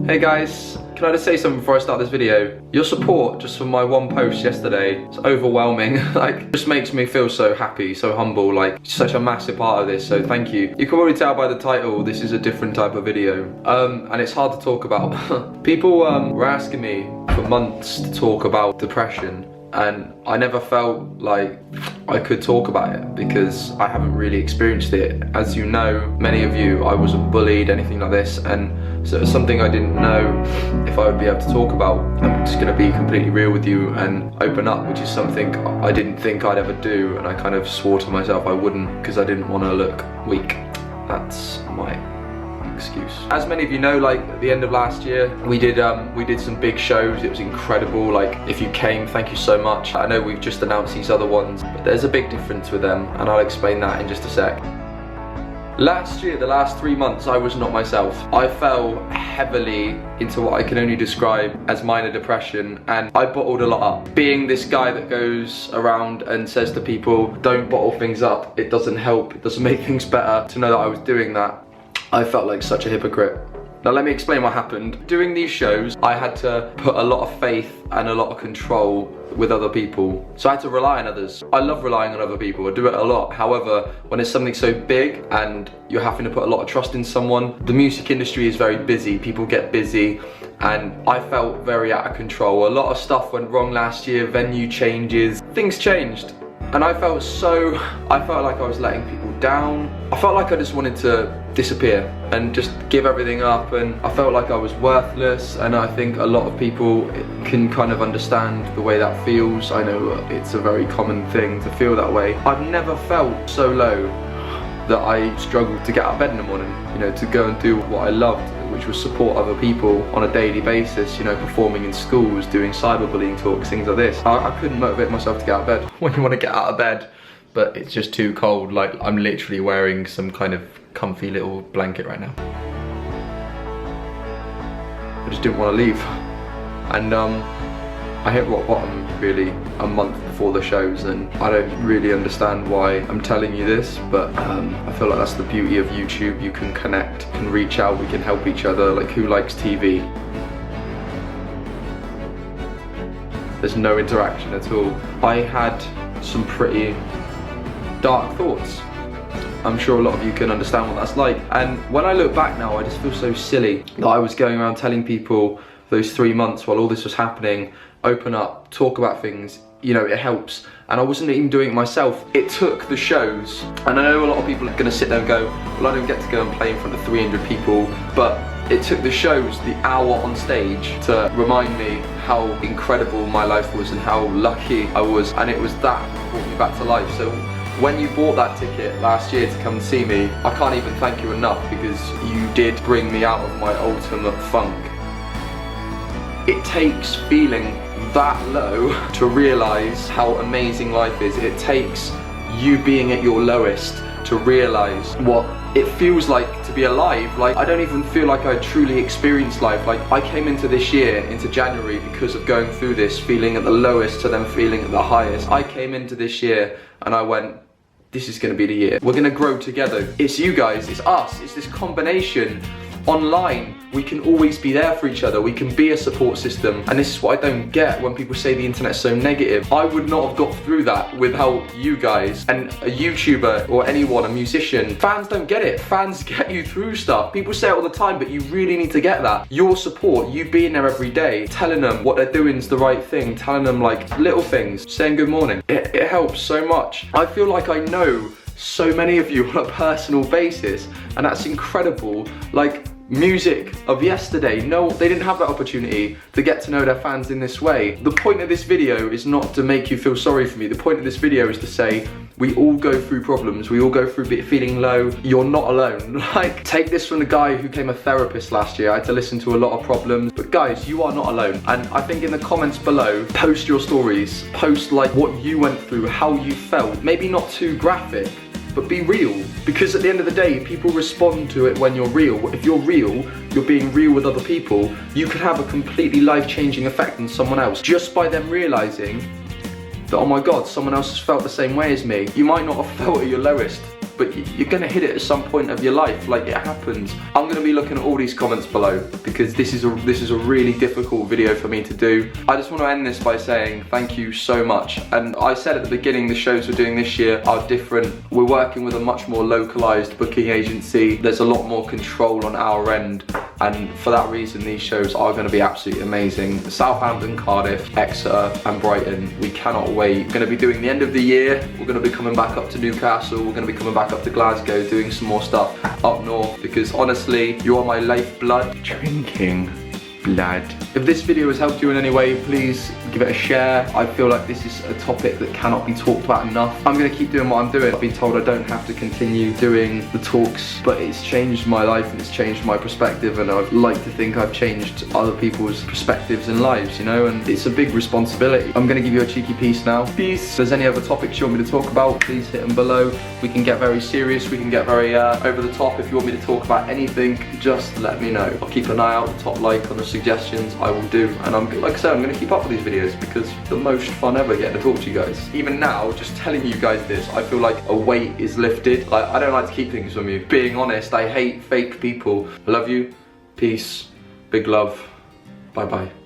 Hey guys, can I just say something before I start this video? Your support just from my one post yesterday, it's overwhelming. Like, just makes me feel so happy, so humble, like such a massive part of this, so thank you. You can already tell by the title, this is a different type of video. And it's hard to talk about. People were asking me for months to talk about depression, and I never felt like I could talk about it because I haven't really experienced it. As you know, many of you, I wasn't bullied, anything like this, and so it's something I didn't know if I would be able to talk about. I'm just gonna be completely real with you and open up, which is something I didn't think I'd ever do, and I kind of swore to myself I wouldn't because I didn't want to look weak. That's my excuse. As many of you know, like at the end of last year, we did some big shows. It was incredible. Like, if you came, thank you so much. I know we've just announced these other ones, but there's a big difference with them, and I'll explain that in just a sec. Last year, the last 3 months, I was not myself. I fell heavily into what I can only describe as minor depression, and I bottled a lot up. Being this guy that goes around and says to people, don't bottle things up, it doesn't help, it doesn't make things better, to know that I was doing that, I felt like such a hypocrite. Now let me explain what happened. Doing these shows, I had to put a lot of faith and a lot of control with other people. So I had to rely on others. I love relying on other people, I do it a lot. However, when it's something so big and you're having to put a lot of trust in someone, the music industry is very busy, people get busy, and I felt very out of control. A lot of stuff went wrong last year, venue changes, things changed. And I felt like I was letting people down. I felt like I just wanted to disappear and just give everything up, and I felt like I was worthless, and I think a lot of people can kind of understand the way that feels. I know it's a very common thing to feel that way. I've never felt so low that I struggled to get out of bed in the morning, you know, to go and do what I loved, which was support other people on a daily basis, you know, performing in schools, doing cyberbullying talks, things like this. I couldn't motivate myself to get out of bed. When you want to get out of bed, but it's just too cold, like I'm literally wearing some kind of comfy little blanket right now. I just didn't want to leave. And I hit rock bottom really a month before the shows, and I don't really understand why I'm telling you this, but I feel like that's the beauty of YouTube. You can connect, can reach out, we can help each other. Like, who likes TV? There's no interaction at all. I had some pretty dark thoughts. I'm sure a lot of you can understand what that's like. And when I look back now, I just feel so silly that I was going around telling people those 3 months while all this was happening, open up, talk about things, you know, it helps. And I wasn't even doing it myself. It took the shows, and I know a lot of people are gonna sit there and go, well, I don't get to go and play in front of 300 people, but it took the shows, the hour on stage, to remind me how incredible my life was and how lucky I was, and it was that that brought me back to life. So when you bought that ticket last year to come and see me, I can't even thank you enough, because you did bring me out of my ultimate funk. It takes feeling that low to realise how amazing life is. It takes you being at your lowest to realise what it feels like to be alive. Like, I don't even feel like I truly experienced life. Like, I came into this year, into January, because of going through this, feeling at the lowest to then feeling at the highest. I came into this year and I went, this is gonna be the year. We're gonna grow together. It's you guys, it's us, it's this combination. Online, we can always be there for each other. We can be a support system. And this is what I don't get when people say the internet's so negative. I would not have got through that without you guys. And a YouTuber or anyone, a musician, fans don't get it. Fans get you through stuff. People say it all the time, but you really need to get that. Your support, you being there every day, telling them what they're doing is the right thing, telling them like little things, saying good morning. It helps so much. I feel like I know so many of you on a personal basis, and that's incredible. Like, music of yesterday, no, they didn't have that opportunity to get to know their fans in this way. The point of this video is not to make you feel sorry for me. The point of this video is to say, we all go through problems, we all go through feeling low, you're not alone. Like, take this from the guy who became a therapist last year. I had to listen to a lot of problems, but guys, you are not alone. And I think in the comments below, post your stories, post like what you went through, how you felt, maybe not too graphic, but be real, because at the end of the day, people respond to it when you're real. If you're real, you're being real with other people, you can have a completely life-changing effect on someone else just by them realising that, oh my God, someone else has felt the same way as me. You might not have felt at your lowest, but you're gonna hit it at some point of your life, like it happens. I'm gonna be looking at all these comments below because this is a really difficult video for me to do. I just want to end this by saying thank you so much. And I said at the beginning, the shows we're doing this year are different. We're working with a much more localized booking agency. There's a lot more control on our end, and for that reason these shows are going to be absolutely amazing. Southampton, Cardiff, Exeter and Brighton, we cannot wait. We're going to be doing the end of the year. We're going to be coming back up to Newcastle. We're going to be coming back up to Glasgow, doing some more stuff up north, because honestly, you are my lifeblood. Drinking blood. If this video has helped you in any way, please give it a share. I feel like this is a topic that cannot be talked about enough. I'm going to keep doing what I'm doing. I've been told I don't have to continue doing the talks, but it's changed my life and it's changed my perspective, and I'd like to think I've changed other people's perspectives and lives, you know, and it's a big responsibility. I'm going to give you a cheeky piece now. Peace. If there's any other topics you want me to talk about, please hit them below. We can get very serious, we can get very over the top. If you want me to talk about anything, just let me know. I'll keep an eye out, the top like on the suggestions, I will do. And like I said, I'm going to keep up with these videos because the most fun ever getting to talk to you guys. Even now, just telling you guys this, I feel like a weight is lifted. Like, I don't like to keep things from you. Being honest, I hate fake people. I love you. Peace. Big love. Bye bye.